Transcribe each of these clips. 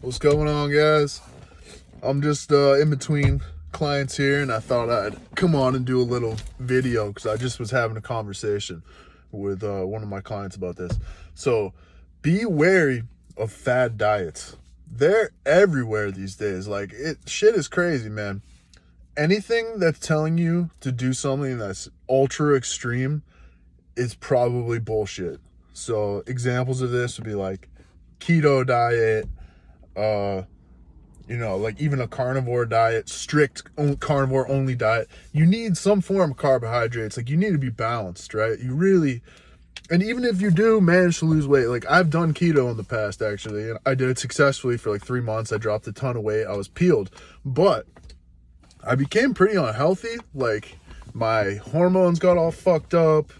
What's going on, guys? I'm just in between clients here, and I thought I'd come on and do a little video because I just was having a conversation with one of my clients about this. So be wary of fad diets. They're everywhere these days. Like, shit is crazy, man. Anything that's telling you to do something that's ultra extreme is probably bullshit. So examples of this would be like keto diet, like even a carnivore diet, strict carnivore only diet. You need some form of carbohydrates. Like, you need to be balanced, right? You really, and even if you do manage to lose weight, like I've done keto in the past, actually, and I did it successfully for like 3 months. I dropped a ton of weight. I was peeled, but I became pretty unhealthy. Like, my hormones got all fucked up.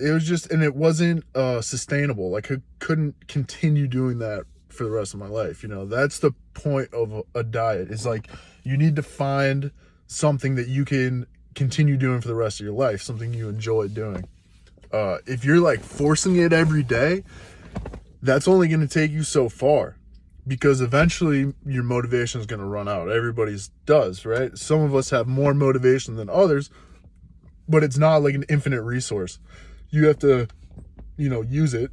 It was just, and it wasn't sustainable. Like, I couldn't continue doing that for the rest of my life. That's the point of a diet. Is like, you need to find something that you can continue doing for the rest of your life, something you enjoy doing. If you're like forcing it every day, that's only going to take you so far, because eventually your motivation is going to run out. Everybody's does, right? Some of us have more motivation than others, but it's not like an infinite resource. You have to, use it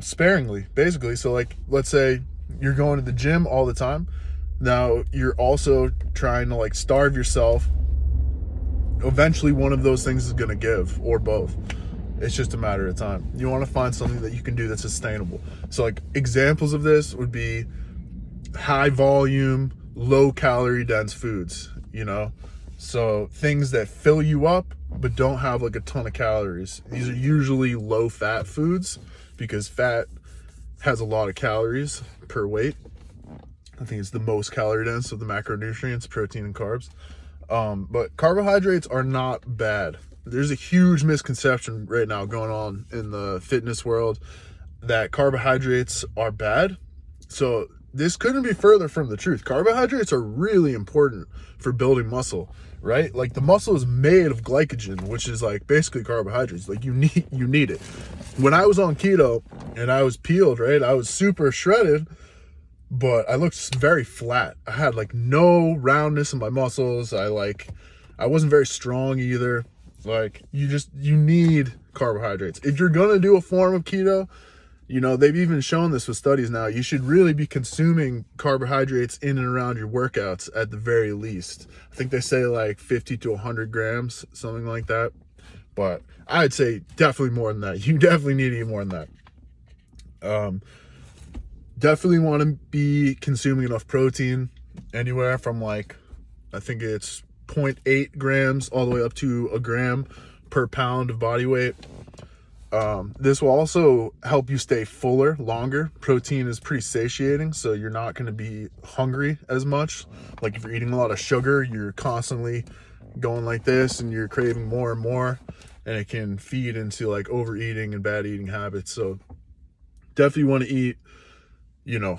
sparingly, basically. So like, let's say you're going to the gym all the time. Now you're also trying to like starve yourself. Eventually one of those things is going to give, or both. It's just a matter of time. You want to find something that you can do that's sustainable. So like, examples of this would be high volume, low calorie dense foods, So things that fill you up but don't have like a ton of calories. These are usually low fat foods, because fat has a lot of calories per weight. I think it's the most calorie dense of the macronutrients, protein and carbs. But carbohydrates are not bad. There's a huge misconception right now going on in the fitness world that carbohydrates are bad. So this couldn't be further from the truth. Carbohydrates are really important for building muscle, right? Like, the muscle is made of glycogen, which is like basically carbohydrates. Like, you need it. When I was on keto and I was peeled, right, I was super shredded, but I looked very flat. I had like no roundness in my muscles. I wasn't very strong either. Like, you need carbohydrates. If you're gonna do a form of keto, they've even shown this with studies now, you should really be consuming carbohydrates in and around your workouts at the very least. I think they say like 50 to 100 grams, something like that. But I'd say definitely more than that. You definitely need to eat more than that. Definitely want to be consuming enough protein, anywhere from like, I think it's 0.8 grams all the way up to a gram per pound of body weight. This will also help you stay fuller longer. Protein is pretty satiating, so you're not going to be hungry as much. Like, if you're eating a lot of sugar, you're constantly going like this and you're craving more and more, and it can feed into like overeating and bad eating habits. So definitely want to eat,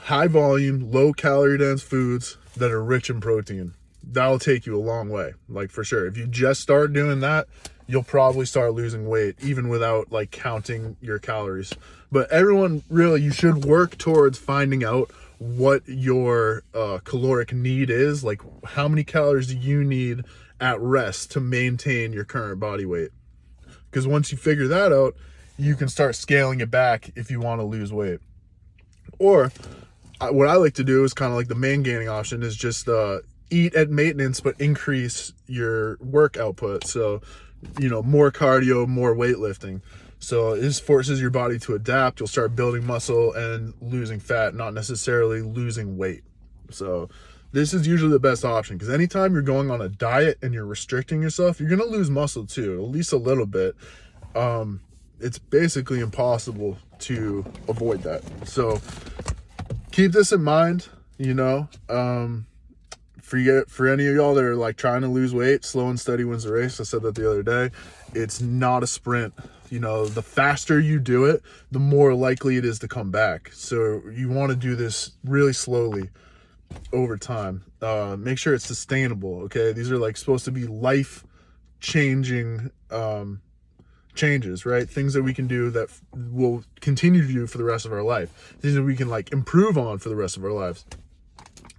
high volume, low calorie dense foods that are rich in protein. That'll take you a long way, like, for sure. If you just start doing that, you'll probably start losing weight, even without like counting your calories. But everyone, really, you should work towards finding out what your caloric need is. Like, how many calories do you need at rest to maintain your current body weight? Because once you figure that out, you can start scaling it back if you want to lose weight. Or what I like to do is kind of like the main gaining option, is just eat at maintenance but increase your work output. So, more cardio, more weightlifting. So this forces your body to adapt. You'll start building muscle and losing fat, not necessarily losing weight. So this is usually the best option, because anytime you're going on a diet and you're restricting yourself, you're going to lose muscle too, at least a little bit. It's basically impossible to avoid that. So keep this in mind, for any of y'all that are like trying to lose weight, slow and steady wins the race. I said that the other day. It's not a sprint. The faster you do it, the more likely it is to come back. So you want to do this really slowly over time. Make sure it's sustainable. Okay. These are like supposed to be life changing changes, right? Things that we can do that we'll continue to do for the rest of our life. Things that we can like improve on for the rest of our lives.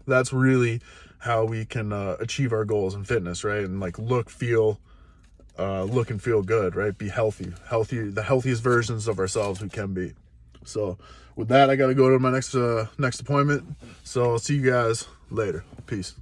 That's really how we can achieve our goals in fitness, right? And like look and feel good, right? Be healthy, the healthiest versions of ourselves we can be. So with that, I got to go to my next appointment. So I'll see you guys later. Peace.